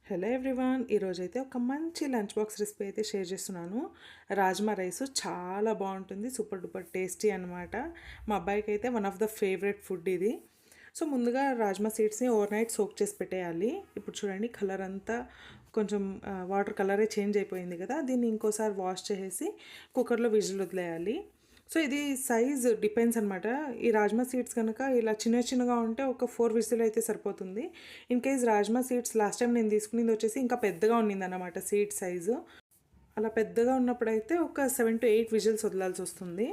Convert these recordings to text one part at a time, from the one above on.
Hello everyone, ఈరోజైతే ఒక మంచి లంచ్ బాక్స్ రెసిపీ అయితే షేర్ చేస్తున్నాను. రాజ్మా రైస్ చాలా బాగుంటుంది, సూపర్ డూపర్ టేస్టీ అనమాట. మా అబ్బాయికి అయితే one of the favourite food ఇది. సో ముందుగా రాజ్మా సీడ్స్ని ఓవర్ నైట్ సోక్ చేసి పెట్టేయాలి. ఇప్పుడు చూడండి, కలర్ అంతా కొంచెం వాటర్ కలరే చేంజ్ అయిపోయింది కదా. దీన్ని ఇంకోసారి వాష్ చేసేసి కుక్కర్లో విజిల్ వదిలేయాలి. సో ఇది సైజ్ డిపెండ్స్ అనమాట. ఈ రాజ్మా సీడ్స్ కనుక ఇలా చిన్న చిన్నగా ఉంటే ఒక 4 విజిల్ అయితే సరిపోతుంది. In case rajma seeds last time నేను తీసుకునేది వచ్చేసి ఇంకా పెద్దగా ఉన్నింది అనమాట సీడ్ సైజు. అలా పెద్దగా ఉన్నప్పుడైతే ఒక 7 to 8 విజిల్స్ వదలాల్సి వస్తుంది.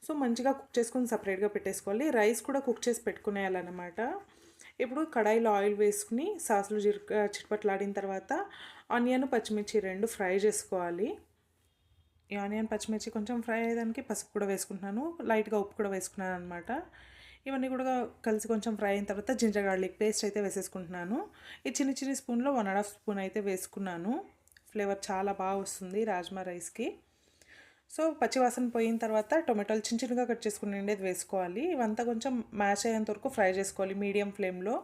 సో మంచిగా కుక్ చేసుకొని సపరేట్గా పెట్టేసుకోవాలి. రైస్ కూడా కుక్ చేసి పెట్టుకునేయాలన్నమాట. ఇప్పుడు కడాయిలో ఆయిల్ వేసుకుని సాసులు చిట్పట్లాడిన తర్వాత ఆనియన్ పచ్చిమిర్చి 2 ఫ్రై చేసుకోవాలి. ఈ ఆనియన్ పచ్చిమిర్చి కొంచెం ఫ్రై అయ్యేదానికి పసుపు కూడా వేసుకుంటున్నాను, లైట్గా ఉప్పు కూడా వేసుకున్నాను అనమాట. ఇవన్నీ కూడా కలిసి కొంచెం ఫ్రై అయిన తర్వాత జింజర్ గార్లిక్ పేస్ట్ అయితే వేసేసుకుంటున్నాను. ఈ చిన్న స్పూన్లో 1.5 స్పూన్ అయితే వేసుకున్నాను. ఫ్లేవర్ చాలా బాగా వస్తుంది రాజ్మా రైస్కి. సో పచ్చివాసన పోయిన తర్వాత టొమాటోలు చిన్నగా కట్ చేసుకుని ఉండేది వేసుకోవాలి. ఇవంతా కొంచెం మ్యాష్ అయ్యేంత వరకు ఫ్రై చేసుకోవాలి మీడియం ఫ్లేమ్లో.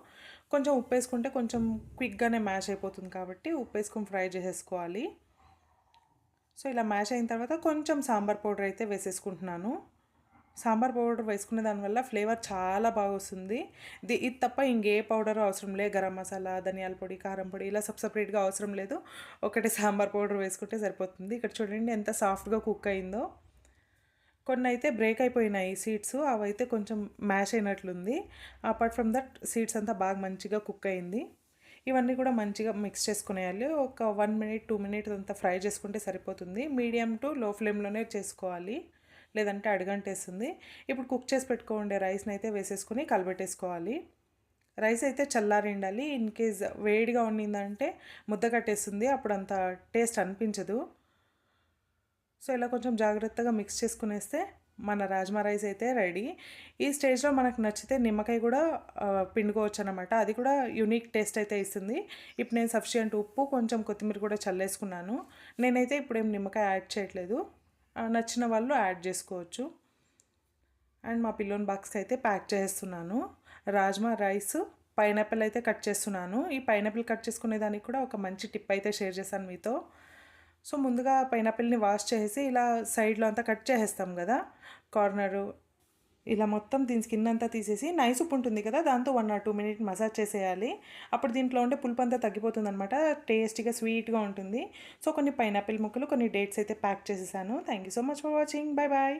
కొంచెం ఉప్పు వేసుకుంటే కొంచెం క్విక్గానే మ్యాష్ అయిపోతుంది కాబట్టి ఉప్పు వేసుకొని ఫ్రై చేసేసుకోవాలి. సో ఇలా మ్యాష్ అయిన తర్వాత కొంచెం సాంబార్ పౌడర్ అయితే వేసేసుకుంటున్నాను. సాంబార్ పౌడర్ వేసుకునే దానివల్ల ఫ్లేవర్ చాలా బాగా వస్తుంది. ఇది తప్ప ఇంకే పౌడర్ అవసరం లేదు. గరం మసాలా, ధనియాల పొడి, కారం పొడి ఇలా సపరేట్గా అవసరం లేదు. ఒకటే సాంబార్ పౌడర్ వేసుకుంటే సరిపోతుంది. ఇక్కడ చూడండి ఎంత సాఫ్ట్గా కుక్ అయిందో. కొన్ని అయితే బ్రేక్ అయిపోయినాయి సీడ్స్, అవైతే కొంచెం మ్యాష్ అయినట్లుంది. అపార్ట్ ఫ్రమ్ దట్ సీడ్స్ అంతా బాగా మంచిగా కుక్ అయింది. ఇవన్నీ కూడా మంచిగా మిక్స్ చేసుకునేయాలి. ఒక 1 minute 2 minutes అంతా ఫ్రై చేసుకుంటే సరిపోతుంది. మీడియం టు లో ఫ్లేమ్లోనే చేసుకోవాలి, లేదంటే అడుగంటేస్తుంది. ఇప్పుడు కుక్ చేసి పెట్టుకోండి రైస్ని అయితే వేసేసుకుని కలబెట్టేసుకోవాలి. రైస్ అయితే చల్లారి ఉండాలి. ఇన్ కేస్ వేడిగా ఉండిందంటే ముద్ద కట్టేస్తుంది, అప్పుడు అంత టేస్ట్ అనిపించదు. సో ఇలా కొంచెం జాగ్రత్తగా మిక్స్ చేసుకునేస్తే మన రాజ్మా రైస్ అయితే రెడీ. ఈ స్టేజ్లో మనకు నచ్చితే నిమ్మకాయ కూడా పిండుకోవచ్చు అనమాట. అది కూడా యూనిక్ టేస్ట్ అయితే ఇస్తుంది. ఇప్పుడు నేను సఫిషియంట్ ఉప్పు, కొంచెం కొత్తిమీర కూడా చల్లేసుకున్నాను. నేనైతే ఇప్పుడేం నిమ్మకాయ యాడ్ చేయట్లేదు, నచ్చిన వాళ్ళు యాడ్ చేసుకోవచ్చు. అండ్ మా పిల్లోన్ బాక్స్కి అయితే ప్యాక్ చేస్తున్నాను. రాజ్మా రైస్, పైనాపిల్ అయితే కట్ చేస్తున్నాను. ఈ పైనాపిల్ కట్ చేసుకునే దానికి కూడా ఒక మంచి టిప్ అయితే షేర్ చేశాను మీతో. సో ముందుగా పైనాపిల్ని వాష్ చేసి ఇలా సైడ్లో అంతా కట్ చేసేస్తాం కదా, కార్నరు ఇలా మొత్తం దీని స్కిన్ అంతా తీసేసి నైస్ ఉప్పు ఉంటుంది కదా, దాంతో 1 or 2 minutes మసాజ్ చేసేయాలి. అప్పుడు దీంట్లో ఉండే పులుపు అంతా తగ్గిపోతుంది అనమాట. టేస్టీగా స్వీట్గా ఉంటుంది. సో కొన్ని పైనాపిల్ ముక్కలు, కొన్ని డేట్స్ అయితే ప్యాక్ చేసేసాను. Thank you so much for watching. Bye bye.